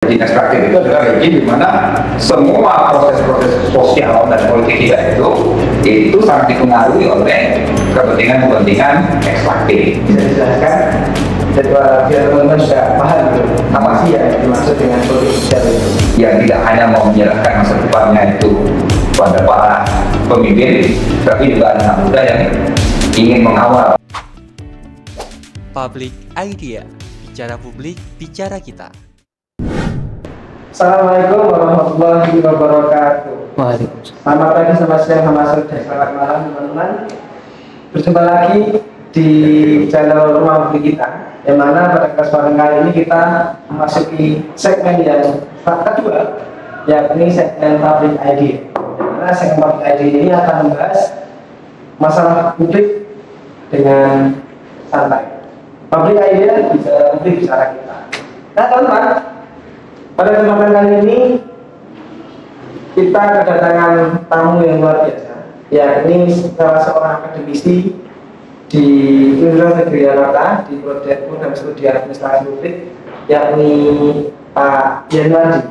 Rejim ekstraktif itu adalah rejim di mana semua proses-proses sosial dan politik kita itu sangat dipengaruhi oleh kepentingan-kepentingan ekstraktif. Bisa dijelaskan biar teman-teman sudah paham gitu, apa sih yang dimaksud dengan politik sosial itu? Yang tidak hanya mau menyerahkan masa depannya itu pada para pemimpin, tapi juga anak muda yang ingin mengawal. Public Idea, bicara publik, bicara kita. Assalamualaikum warahmatullahi wabarakatuh. Waalaikumsalam. Selamat pagi, selamat siang, selamat sore, selamat malam teman-teman. Berjumpa lagi di channel Rumah Publik kita, yang mana pada kesempatan kali ini kita memasuki segmen yang kedua, yakni segmen Public Idea. Yang mana segmen Public Idea ini akan membahas masalah publik dengan santai. Public Idea bicara publik, bicara kita. Nah teman-teman, pada kesempatan kali ini kita kedatangan tamu yang luar biasa, yakni salah seorang akademisi di Universitas Negeri Jakarta di Prodi dan Studi Administrasi Publik, yakni Pak Yan Wardi.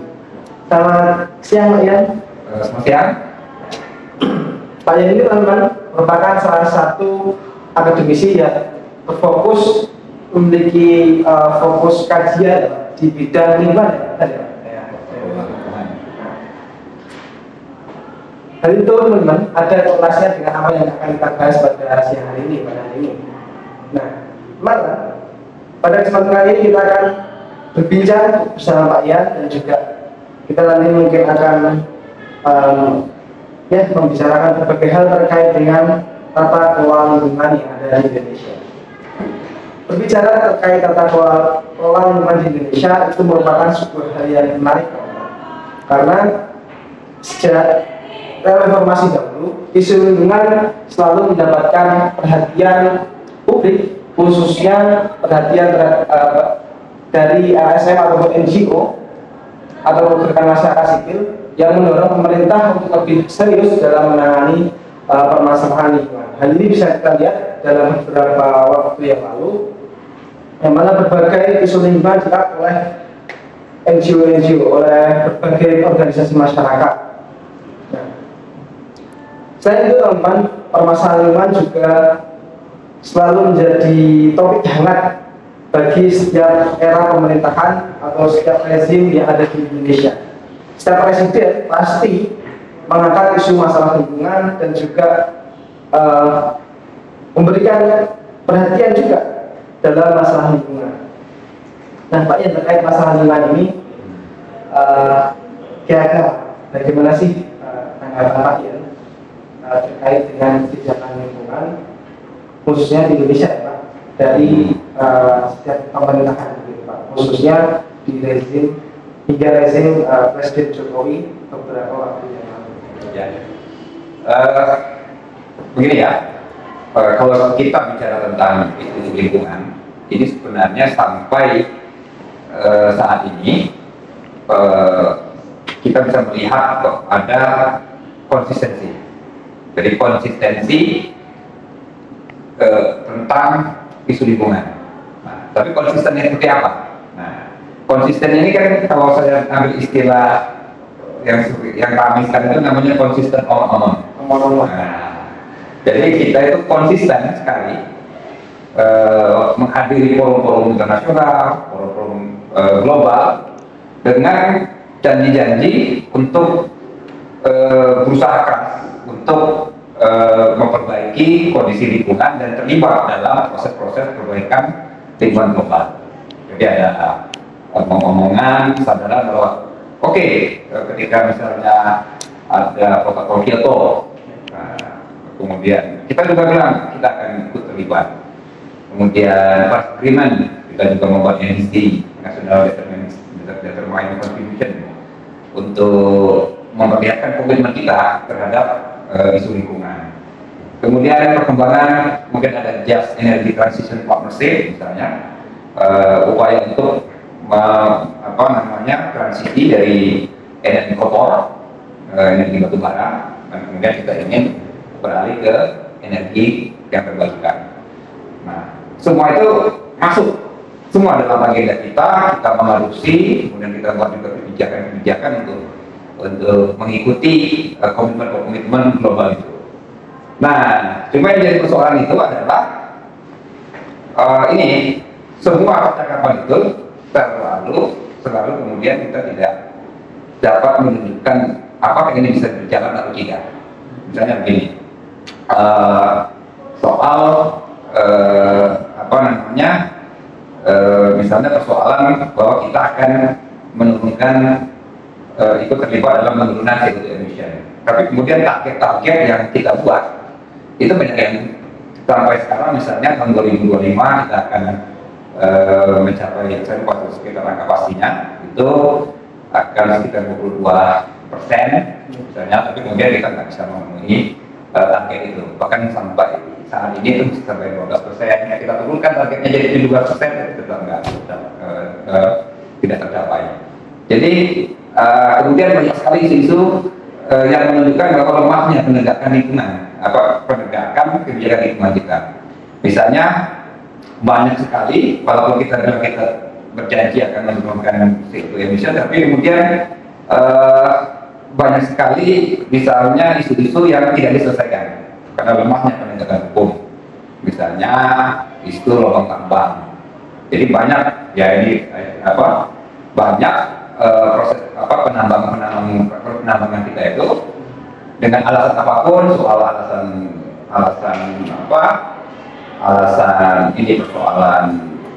Selamat siang Pak Yan. Selamat siang. Pak Yan ini teman-teman merupakan salah satu akademisi yang berfokus memiliki fokus kajian di bidang lingkungan. Hal itu teman-teman ada korelasinya dengan apa yang akan kita bahas pada siang hari ini, pada hari ini. Nah, maka pada kesempatan kali ini kita akan berbincang bersama Pak Yan, dan juga kita nanti mungkin akan membicarakan berbagai hal terkait dengan tata kelola lingkungan yang ada di Indonesia. Berbicara terkait tata kelola lingkungan di Indonesia itu merupakan sebuah hal yang menarik, karena sejak reformasi dahulu, isu lingkungan selalu mendapatkan perhatian publik, khususnya perhatian dari LSM ataupun NGO atau gerakan masyarakat sipil yang mendorong pemerintah untuk lebih serius dalam menangani permasalahan lingkungan. Hal ini bisa kita lihat dalam beberapa waktu yang lalu, yang mana berbagai isu lingkungan diangkat oleh NGO, oleh berbagai organisasi masyarakat. Selain itu teman-teman, permasalahan lingkungan juga selalu menjadi topik hangat bagi setiap era pemerintahan atau setiap rezim yang ada di Indonesia. Setiap presiden pasti mengangkat isu masalah lingkungan dan juga memberikan perhatian juga dalam masalah lingkungan. Nah Pak Yan, terkait masalah lingkungan ini, kira-kira bagaimana sih tanggapan Pak Yan terkait dengan kebijakan lingkungan khususnya di Indonesia ya Pak, dari setiap pemerintahan gitu Pak, khususnya di rezim Presiden Jokowi beberapa waktu yang lalu. Ya. Begini ya, kalau kita bicara tentang isu lingkungan, ini sebenarnya sampai saat ini kita bisa melihat ada konsistensi. Jadi konsistensi tentang isu lingkungan. Nah, tapi konsistennya seperti apa? Nah, konsisten ini kan kalau saya ambil istilah yang kami sekarang itu namanya konsisten omong-omong. Nah, jadi kita itu konsisten sekali menghadiri forum-forum internasional, forum-forum global dengan janji-janji untuk berusaha keras untuk memperbaiki kondisi lingkungan dan terlibat dalam proses-proses perbaikan lingkungan global. Jadi ada omong-omongan, kesadaran bahwa oke, ketika misalnya ada protokol Kyoto, kemudian kita juga bilang kita akan ikut terlibat. Kemudian Paris Agreement, kita juga membuat NDC, National Determined Contribution, untuk memperlihatkan komitmen kita terhadap isu lingkungan. Kemudian perkembangan, mungkin ada Just Energy Transition Partnership misalnya, upaya untuk transisi dari energi kotor, energi batu bara, dan kemudian kita ingin beralih ke energi yang terbarukan. Nah, semua itu masuk semua dalam agenda kita mengadopsi, kemudian kita buat juga kebijakan-kebijakan untuk mengikuti komitmen global itu. Nah, cuma yang jadi persoalan itu adalah ini semua percakapan itu selalu kemudian kita tidak dapat menunjukkan apakah ini bisa berjalan atau tidak. Misalnya begini, soal apa namanya, misalnya persoalan bahwa kita akan menurunkan ikut terlibat dalam penurunan CO2 emission. Tapi kemudian target-target yang kita buat itu banyak yang sampai sekarang, misalnya tahun 2025 kita akan mencapai, saya lupa sekitar angka pastinya, itu akan sekitar 22% misalnya, tapi kemudian kita nggak bisa memenuhi target itu. Bahkan sampai saat ini itu bisa sampai 12%, kita turunkan targetnya jadi 17%, tetap tidak tercapai. Jadi kemudian banyak sekali isu-isu yang menunjukkan bahwa lemahnya penegakan lingkungan, penegakan kebijakan lingkungan kita. Misalnya banyak sekali, walaupun kita berjanji akan menurunkan CO2 emission, tapi kemudian banyak sekali misalnya isu-isu yang tidak diselesaikan karena lemahnya penegakan hukum. Misalnya isu lubang tambang. Jadi banyak ya ini banyak proses penambangan kita itu dengan alasan apapun, soal alasan ini persoalan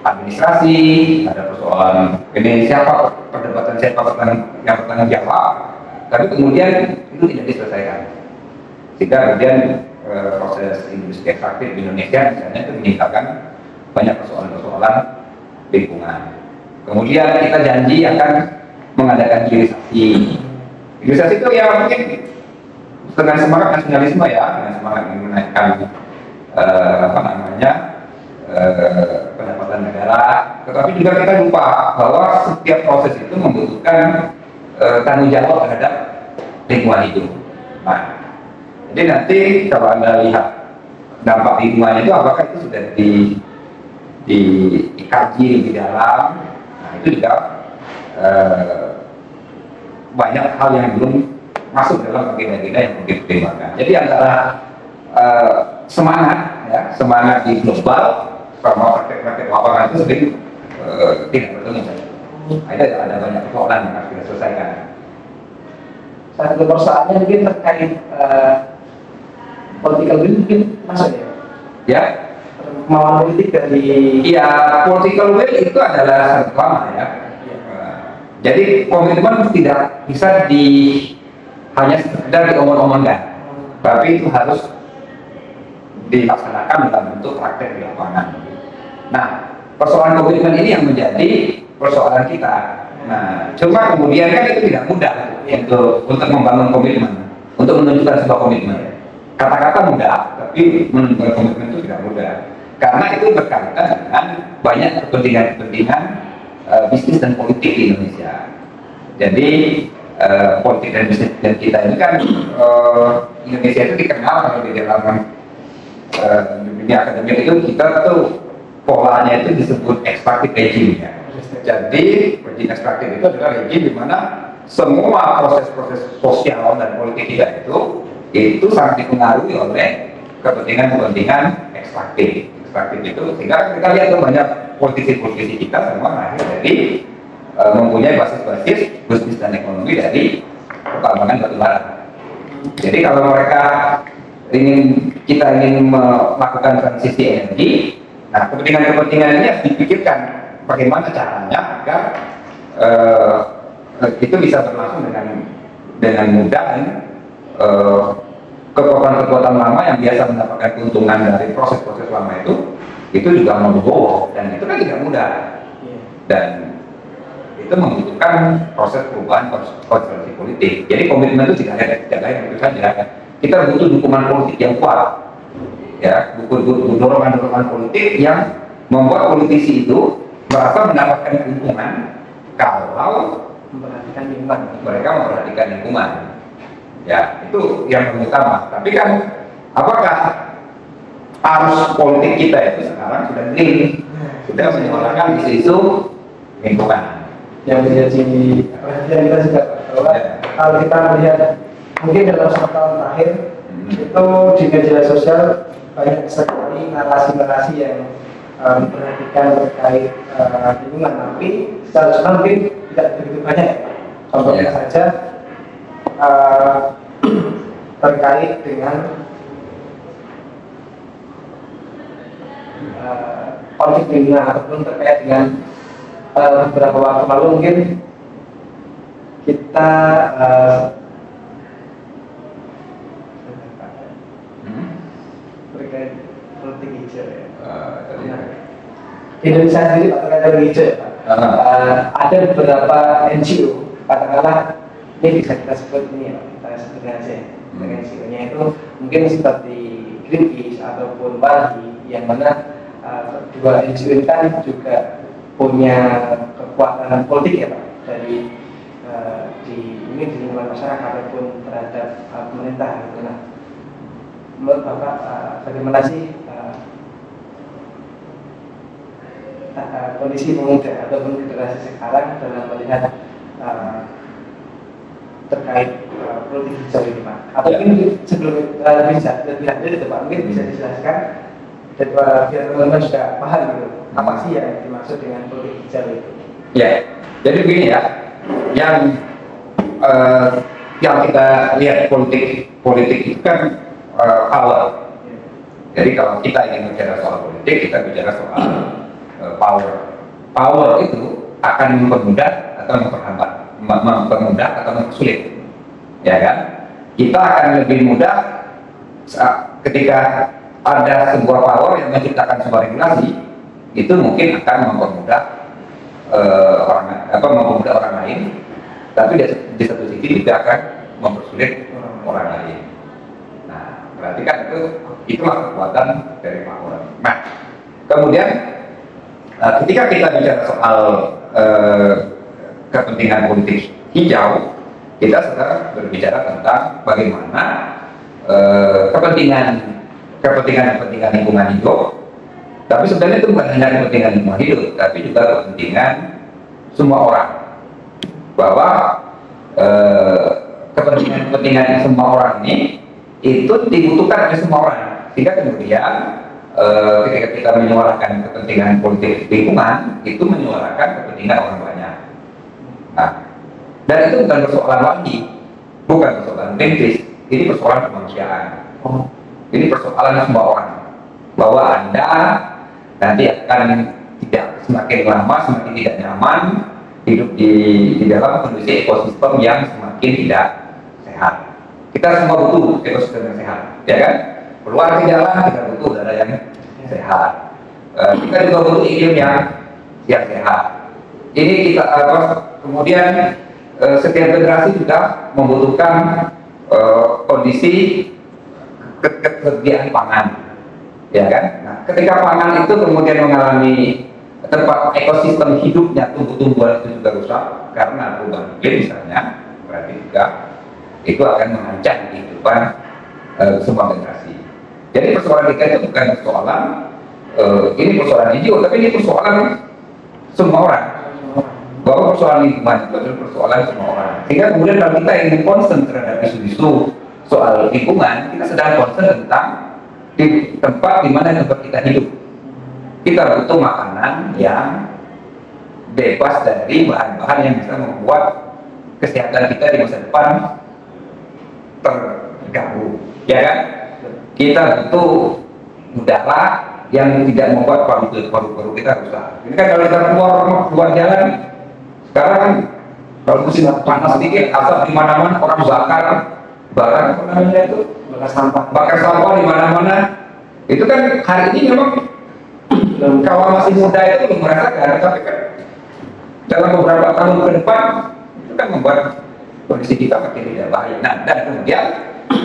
administrasi, ada persoalan ini siapa yang bertanggung jawab, tapi kemudian itu tidak diselesaikan, sehingga kemudian proses industri ekstraktif di Indonesia misalnya itu meninggalkan banyak persoalan-persoalan lingkungan. Kemudian kita janji akan mengadakan hilirisasi. Hilirisasi itu ya mungkin dengan semangat nasionalisme ya, dengan semangat menaikkan pendapatan negara. Tetapi juga kita lupa bahwa setiap proses itu membutuhkan tanggung jawab terhadap lingkungan hidup. Nah, jadi nanti kalau Anda lihat dampak lingkungannya itu, apakah itu sudah dikaji lebih dalam. Nah, itu juga banyak hal yang belum masuk dalam agenda-agenda yang mungkin dipertimbangkan. Jadi antara semangat di global sama praktek-praktek lapangan itu sendiri tidak bertemu. Ada banyak persoalan yang harus kita selesaikan. Satu persoalannya mungkin terkait political will mungkin masuk ya? Ya, kemauan politik dari... Ya, political will itu adalah satu lama ya. Jadi komitmen tidak bisa hanya sekedar diomong-omongkan, tapi itu harus dilaksanakan dalam bentuk praktek di lapangan. Nah, persoalan komitmen ini yang menjadi persoalan kita. Nah, cuma kemudian kan itu tidak mudah untuk membangun komitmen, untuk menunjukkan sebuah komitmen. Kata-kata mudah, tapi menunjukkan komitmen itu tidak mudah, karena itu berkaitan dengan banyak kepentingan bisnis dan politik di Indonesia. Jadi politik dan bisnis dan kita ini kan Indonesia itu dikenal kalau di dalam dunia akademik itu kita tuh polanya itu disebut extractive regime ya. Jadi regime extractive itu adalah regime di mana semua proses-proses sosial dan politik kita itu sangat dipengaruhi oleh kepentingan ekstraktif itu, sehingga kita lihat tuh banyak politisi-politisi kita semua lahir dari mempunyai basis-basis bisnis dan ekonomi dari pertambangan batu bara. Jadi kalau kita ingin melakukan transisi energi, nah kepentingan ini harus dipikirkan bagaimana caranya agar itu bisa berlangsung dengan mudah dan kekuatan-kekuatan lama yang biasa mendapatkan keuntungan dari proses-proses lama itu juga menggowo, dan itu kan tidak mudah, dan itu membutuhkan proses perubahan konstelasi politik. Jadi komitmen itu tidak lain itu saja. Kita butuh dukungan politik yang kuat, ya, butuh dorongan politik yang membuat politisi itu merasa mendapatkan keuntungan kalau mereka memperhatikan lingkungan. Ya, itu yang utama. Tapi kan, apakah arus politik kita itu sekarang sudah green? sudah menyuarakan isu-isu lingkungan yang menjadi perhatian kita juga bahwa kalau kita melihat mungkin dalam 1 tahun terakhir itu di media sosial banyak sekali narasi-narasi yang memperhatikan terkait lingkungan, tapi secara jumlah mungkin tidak begitu banyak. Contohnya saja terkait dengan konflik lingkungan ataupun terkait dengan beberapa waktu lalu mungkin kita terkait politik hijau ya. Di Indonesia sendiri Pak terkait politik hijau ya, Pak. Ada beberapa NGO, katakanlah ini bisa kita sebut ini ya, kita sebutkan aja ya. NGO-nya itu mungkin seperti Greenpeace ataupun WALHI, yang mana dua NGO ini kan juga punya kekuatan politik ya Pak, dari di lingkungan masyarakat ataupun terhadap pemerintah gitu. Nah, menurut Bapak bagaimana sih kondisi pemuda ataupun generasi sekarang dalam melihat terkait politik hijau ini Pak? Atau mungkin sebelum bisa lebih lanjut itu Pak, mungkin bisa dijelaskan dan biar teman-teman juga paham gitu apa sih yang dimaksud dengan politik hijau itu? Ya, jadi begini ya, yang kita lihat politik itu kan power. Jadi kalau kita ingin bicara soal politik, kita bicara soal power. Power itu akan mempermudah atau memperhambat, mempermudah atau mempersulit, ya kan? Kita akan lebih mudah ketika ada sebuah power yang menciptakan sebuah regulasi, itu mungkin akan mempermudah mempermudah orang lain, tapi di satu sisi juga akan mempersulit orang lain. Nah, berarti kan itulah kekuatan dari power. Nah, kemudian ketika kita bicara soal kepentingan politik hijau, kita sedang berbicara tentang bagaimana kepentingan lingkungan hidup. Tapi sebenarnya itu bukan hanya kepentingan lingkungan hidup, tapi juga kepentingan semua orang. Bahwa kepentingan semua orang ini itu dibutuhkan oleh semua orang. Sehingga kemudian ketika kita menyuarakan kepentingan politik lingkungan, itu menyuarakan kepentingan orang banyak. Nah, dan itu bukan persoalan lagi, bukan persoalan Greenpeace, ini persoalan kemanusiaan. Ini persoalan semua orang. Bahwa Anda nanti akan tidak semakin lama semakin tidak nyaman hidup di dalam kondisi ekosistem yang semakin tidak sehat. Kita semua butuh ekosistem yang sehat, ya kan? Keluar di jalan kita butuh udara yang sehat. Kita juga butuh iklim yang sehat. Ini kita kemudian setiap generasi juga membutuhkan kondisi ketersediaan pangan, ya kan? Nah, ketika pangan itu kemudian mengalami tempat ekosistem hidupnya, tumbuh-tumbuhan itu juga rusak karena perubahan iklim misalnya, berarti juga itu akan mengancam kehidupan semua generasi. Jadi persoalan kita itu bukan persoalan ini persoalan hijau, tapi ini persoalan semua orang. Bahwa persoalan lingkungan itu adalah persoalan semua orang. Sehingga kemudian kalau kita ingin concern terhadap isu-isu soal lingkungan, kita sedang concern tentang di tempat di mana tempat kita hidup. Kita butuh makanan yang bebas dari bahan-bahan yang bisa membuat kesehatan kita di masa depan terganggu, ya kan? Kita butuh udara yang tidak membuat paru-paru kita rusak. Ini kan kalau kita keluar jalan sekarang, kalau musim panas sedikit, asap di mana-mana, orang bakar apa namanya itu, bakar sampah di mana-mana. Itu kan hari ini memang kalau masih muda itu belum merasakan, tapi kan dalam beberapa tahun ke depan itu kan membuat kondisi kita makin tidak baik. Nah, dan kemudian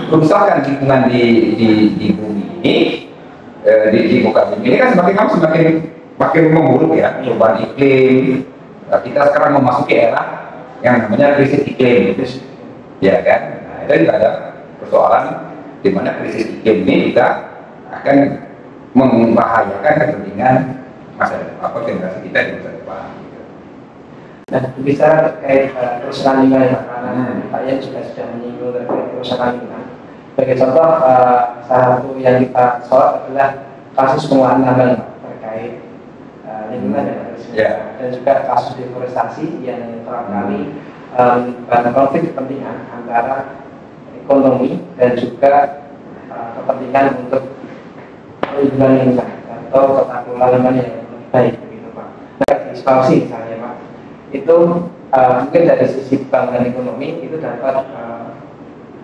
kerusakan lingkungan di bumi ini, di muka bumi ini kan semakin lama semakin memburuk ya, perubahan iklim. Kita sekarang memasuki era yang namanya krisis iklim, ya kan? Nah, itu juga ada persoalan di mana krisis iklim ini juga akan membahayakan kepentingan masa depan, apa generasi kita di masa depan. Gitu. Nah, berbicara terkait kerusakan lingkungan, karena Pak Yan juga sudah menyinggung terkait kerusakan lingkungan. Sebagai contoh, salah satu yang kita sorot adalah kasus pengolahan tambang terkait lingkungan dan juga kasus deforestasi yang kerap kali menimbulkan konflik kepentingan antara ekonomi dan juga kepentingan untuk perlindungan lingkungan atau tata kelola lingkungan yang lebih baik begitu Pak. Nah, di Sulawesi misalnya Pak, itu mungkin dari sisi pembangunan ekonomi itu dapat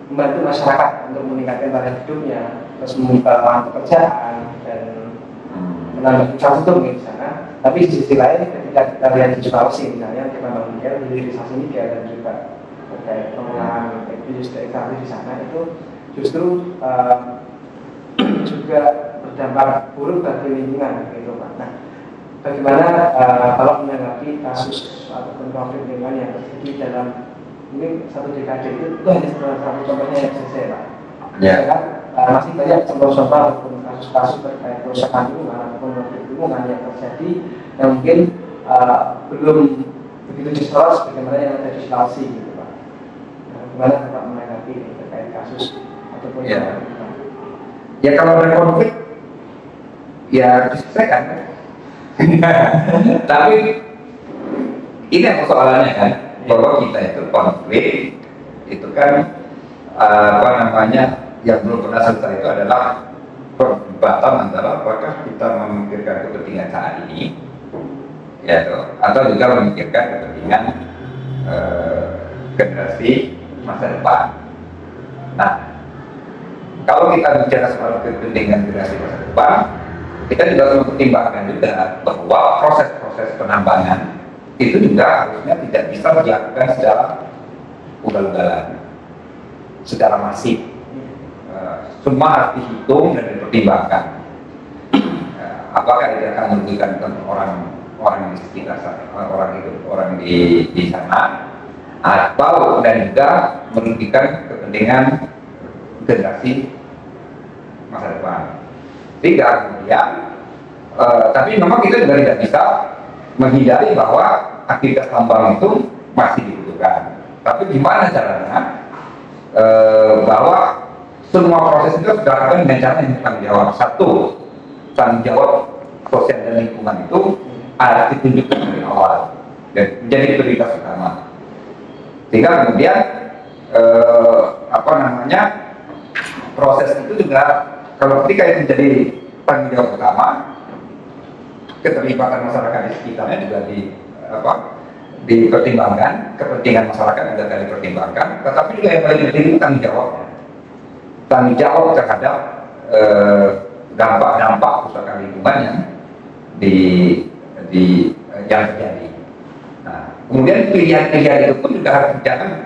membantu masyarakat untuk meningkatkan taraf hidupnya, terus membuka lapangan pekerjaan dan menambah infrastruktur di sana. Tapi di sisi lain ketika kita lihat di Sulawesi misalnya pengembangan nikel, hilirisasi nikel dan juga terkait pengolahan industri ekstraktif di sana itu justru juga berdampak buruk bagi lingkungan gitu Pak. Nah, bagaimana kalau menanggapi kasus ataupun konflik lingkungan yang terjadi dalam mungkin satu dekade itu hanya salah satu contohnya yang selesai Pak. Ya kan masih banyak contoh-contoh ataupun kasus-kasus terkait kerusakan lingkungan ataupun konflik lingkungan yang terjadi yang mungkin belum begitu disorot sebagaimana yang ada di Sulawesi gitu Pak. Nah, bagaimana Bapak menanggapi terkait kasus ataupun ya kalau ada konflik ya diselesaikan. Tapi ini persoalannya kan, bahwa kita itu konflik itu kan apa namanya yang belum pernah selesai itu adalah perdebatan antara apakah kita memikirkan kepentingan saat ini ya atau juga memikirkan kepentingan generasi masa depan. Nah, kalau kita bicara soal kepentingan generasi masa depan, kita juga harus mempertimbangkan juga bahwa proses-proses penambangan itu juga harusnya tidak bisa dilakukan secara ugal-ugalan, secara masif. Semua harus dihitung dan dipertimbangkan. Apakah itu akan merugikan orang di sekitar orang di sana, atau dan juga merugikan kepentingan generasi masa depan. Sehingga kemudian, tapi memang kita juga tidak bisa menghindari bahwa aktivitas tambang itu masih dibutuhkan. Tapi gimana caranya bahwa semua proses itu sudah dilakukan dengan cara yang bertanggung jawab. Satu, tanggung jawab sosial dan lingkungan itu harus ditunjukkan dari awal dan menjadi prioritas utama. Sehingga kemudian apa namanya proses itu juga kalau ketika itu menjadi tanggung jawab utama, keterlibatan masyarakat di sekitarnya juga dipertimbangkan, kepentingan masyarakat juga dipertimbangkan, tetapi juga yang paling penting itu tanggung jawab terhadap dampak-dampak kerusakan lingkungan yang terjadi. Nah, kemudian pilihan-pilihan itu pun juga harus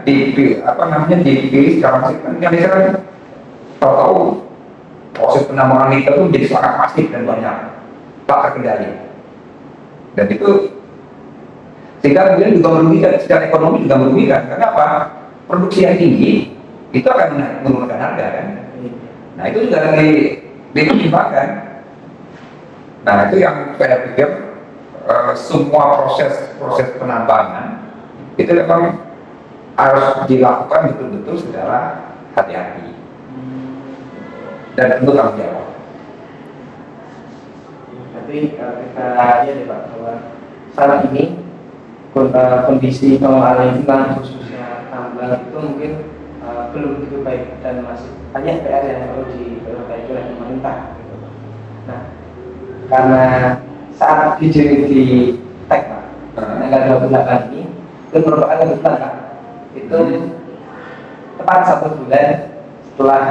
dipilih secara masif. Indonesia kan tahu proses penambangan nikel itu menjadi sangat masif dan banyak tak terkendali. Dan itu sehingga kemudian juga merugikan secara ekonomi, juga merugikan. Kenapa? Produksi yang tinggi itu akan menurunkan harga kan. Nah, itu juga lagi dipertimbangkan. Nah, itu yang saya pikir semua proses penambangan itu memang harus dilakukan betul-betul secara hati-hati dan tentu tanggung jawab. Tapi kalau kita lihat ya Pak, bahwa saat ini kondisi pengelolaan lingkungan khususnya tambang itu mungkin belum begitu baik dan masih banyak PR yang perlu diperbaiki oleh pemerintah. Nah, karena saat dijiring di tag Pak, tanggal 28 ini itu merupakan kebetulan Pak, itu tepat 1 bulan setelah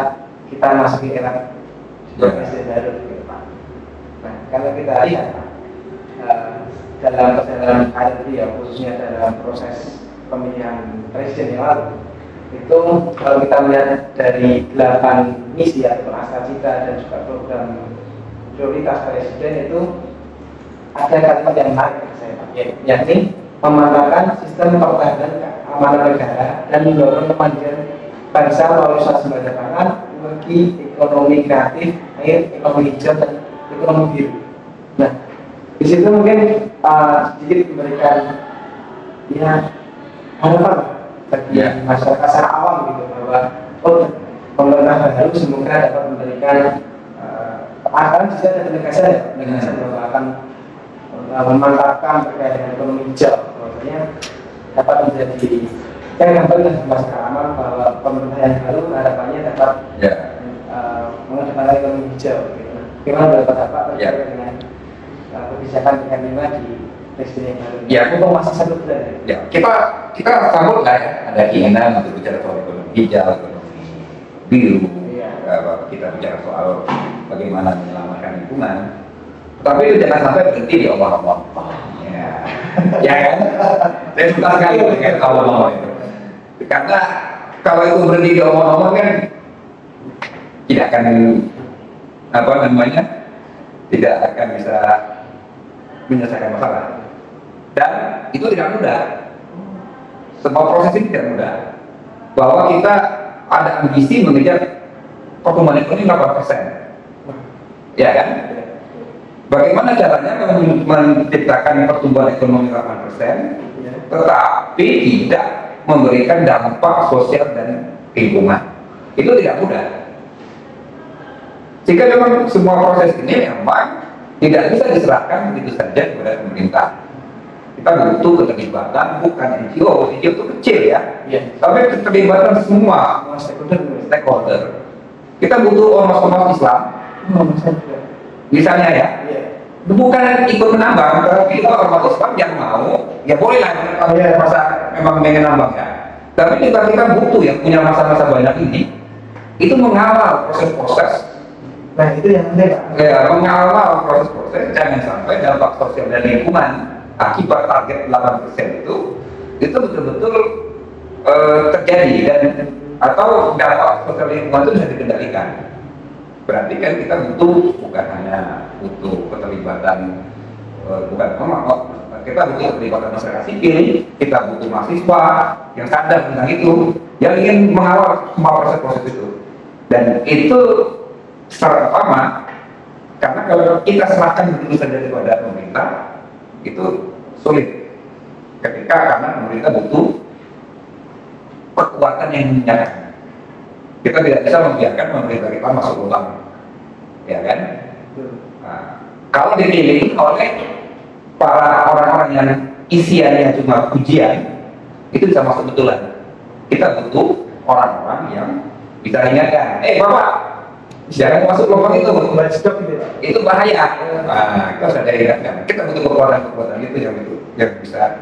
kita masuki era presiden baru gitu Pak. Nah, kalau kita lihat Pak, dalam perjalanan karir dia khususnya dalam proses pemilihan presiden yang lalu itu kalau kita melihat dari 8 misi atau cita dan juga program prioritas presiden itu ada kalimat yang menarik saya Pak, yakni memantapkan sistem pertahanan keamanan negara dan mendorong kemandirian bangsa melalui sumber pangan, energi, ekonomi kreatif, air, ekonomi hijau dan ekonomi biru. Nah, Di situ mungkin sedikit memberikan ya harapan bagi masyarakat secara awam gitu bahwa pemerintah baru semoga dapat memberikan akan juga ada penegasan bahwa akan memantapkan terkait dengan ekonomi hijau, maksudnya dapat menjadi yang gampang masyarakat aman bahwa pemerintah yang baru harapannya dapat mengedepankan ekonomi hijau. Gitu. Gimana pendapat Bapak terkait dengan kebijakan tingkat 5 di presiden yang baru? Ya, untuk masa 1 bulan. Ya, kita sambut lah ya, ada keinginan untuk bicara soal ekonomi hijau, ekonomi biru, kita bicara soal bagaimana menyelamatkan lingkungan. Tapi itu jangan sampai berhenti di omong-omong. Ya kan? Saya suka sekali dengan omong-omong itu. Karena kalau itu berhenti di omong-omong kan tidak akan tidak akan bisa menyelesaikan masalah. Dan itu tidak mudah. Semua proses ini tidak mudah. Bahwa kita ada ambisi mengejar pertumbuhan ekonomi 8%. Ya kan? Bagaimana caranya menciptakan pertumbuhan ekonomi 8%, tetapi tidak memberikan dampak sosial dan lingkungan? Itu tidak mudah. Sehingga memang semua proses ini memang tidak bisa diserahkan begitu saja kepada pemerintah. Kita butuh keterlibatan bukan NGO itu kecil ya, tapi keterlibatan semua stakeholder. Kita butuh ormas-ormas Islam, misalnya ya, bukan ikut menambang, tapi itu ormas Islam yang mau, ya boleh lah kalau masa memang pengen nambang ya. Tapi kita butuh yang punya masa-masa banyak ini, itu mengawal proses-proses. Nah itu yang penting Pak. Ya, mengawal proses-proses, jangan sampai dampak sosial dan lingkungan akibat target 8% itu betul-betul terjadi dan atau dampak sosial lingkungan itu bisa dikendalikan. Berarti kan kita bukan hanya butuh keterlibatan kita butuh keterlibatan masyarakat sipil, kita butuh mahasiswa yang sadar tentang itu, yang ingin mengawal semua proses-proses itu. Dan itu secara utama, karena kalau kita serahkan begitu saja kepada pemerintah, itu sulit. Karena pemerintah butuh kekuatan yang menyatakan. Kita tidak bisa membiarkan pemerintah kita masuk lubang, ya kan? Nah, kalau dipilih oleh para orang-orang yang isiannya cuma pujian, itu bisa masuk betulan. Kita butuh orang-orang yang bisa ingatkan, Bapak, jangan masuk lubang itu bahaya. Nah, kita sudah ingatkan. Kita butuh kekuatan itu yang bisa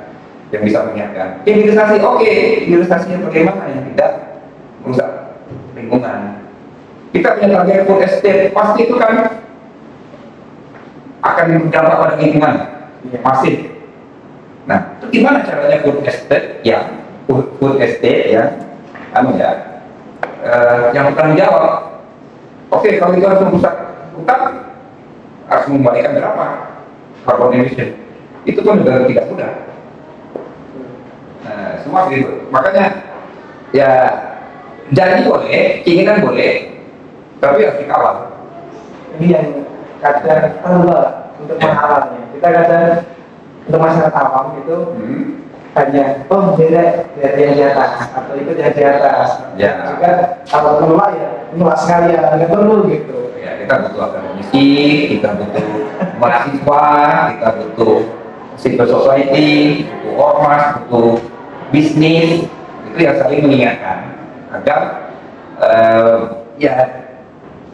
mengingatkan. Hilirisasi, hilirisasinya bagaimana yang tidak merusak lingkungan. Kita punya target food estate, pasti itu kan akan berdampak pada lingkungan, masif. Nah, itu gimana caranya food estate yang yang bertanggung jawab? Kalau itu harus merusak hutan, harus mengembalikan berapa carbon emission? Itu pun juga tidak mudah. Nah, semua begitu. Makanya ya janji boleh, keinginan boleh, tapi harus dikawal. Ini yang kadang terlalu untuk mengawalnya. Kita kadang untuk masyarakat awam itu hanya dari yang di atas atau itu dari di atas. Juga kalau menolak sekali nggak perlu gitu. Ya, kita butuh akademisi, kita butuh mahasiswa, kita butuh civil society, butuh ormas, butuh bisnis, itu yang saling mengingatkan agar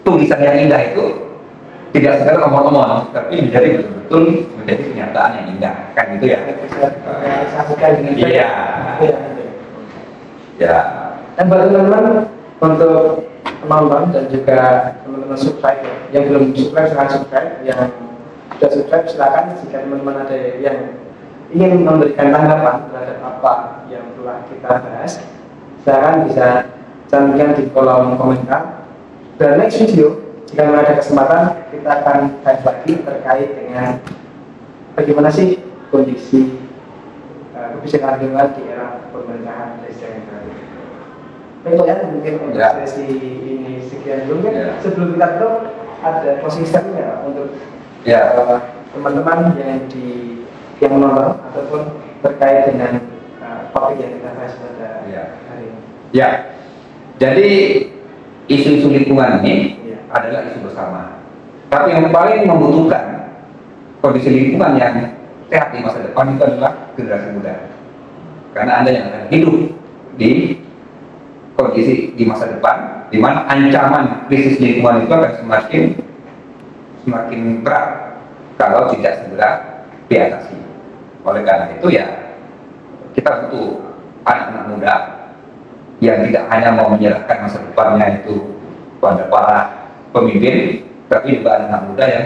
tulisan yang indah itu tidak sekedar omong-omong, tapi menjadi betul-betul menjadi kenyataan yang indah, kan gitu ya? Iya. Ya. Dan buat teman-teman untuk penonton dan juga teman-teman subscribe yang belum subscribe silahkan subscribe, yang sudah subscribe silakan. Jika teman-teman ada yang ingin memberikan tanggapan terhadap apa yang telah kita bahas, silakan bisa cantumkan di kolom komentar. Dan next video, jika ada kesempatan, kita akan bahas lagi terkait dengan bagaimana sih kondisi kebijakan lingkungan di era pemerintahan presiden yang baru. Baik ya, mungkin untuk sesi ini sekian dulu kan. Sebelum kita tutup, ada closing statement untuk teman-teman yang menonton ataupun terkait dengan topik yang kita bahas pada hari ini. Ya, jadi isu-isu lingkungan ini adalah isu bersama. Tapi yang paling membutuhkan kondisi lingkungan yang sehat di masa depan itu adalah generasi muda. Karena Anda yang akan hidup di kondisi di masa depan, di mana ancaman krisis lingkungan itu akan semakin berat kalau tidak segera diatasi. Oleh karena itu ya kita butuh anak-anak muda yang tidak hanya mau menyerahkan masa depannya itu pada para pemimpin, tapi juga anak muda yang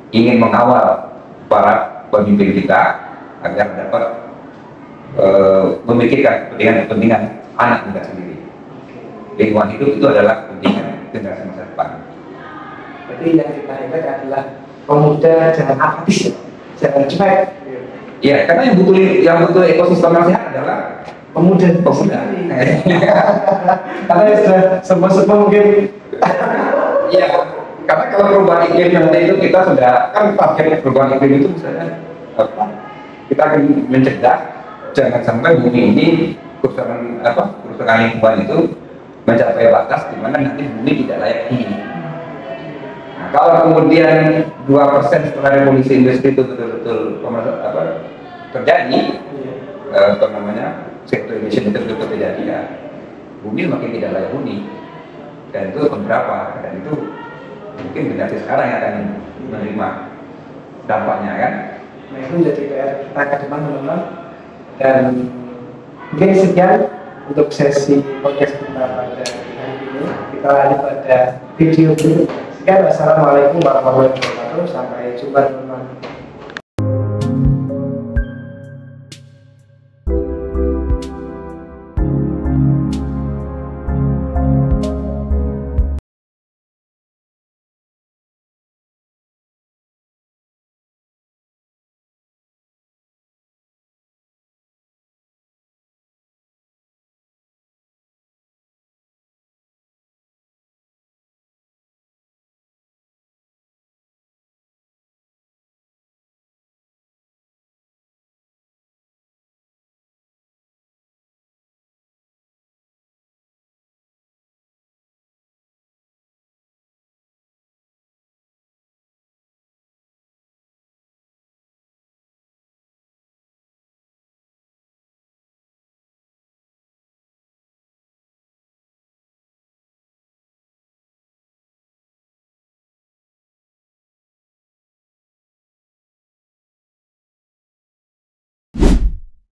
ingin mengawal para pemimpin kita agar dapat memikirkan kepentingan anak muda sendiri. Lingkungan hidup itu adalah kepentingan generasi masa depan. Jadi yang kita ingat adalah pemuda jangan apatis, jangan cuek. Ya, karena yang butuh ekosistem yang sehat adalah pemuda. Karena sudah semua mungkin. Iya, karena kalau perubahan iklim nanti itu kita sudah kan target perubahan iklim itu misalnya apa? Kita akan mencegah jangan sampai bumi ini kerusakan lingkungan itu mencapai batas di mana nanti bumi tidak layak huni. Nah, kalau kemudian 2% setelah revolusi industri itu betul-betul terjadi, CO2 emission itu betul terjadi ya, bumi makin tidak layak huni. Dan itu berapa? Dan itu mungkin generasi sekarang yang akan menerima dampaknya kan. Nah itu menjadi PR kita ke depan teman-teman. Dan mungkin sekian untuk sesi podcast kita pada hari ini. Kita lanjut pada video berikutnya. Sekian, wassalamualaikum warahmatullahi wabarakatuh. Sampai jumpa teman-teman.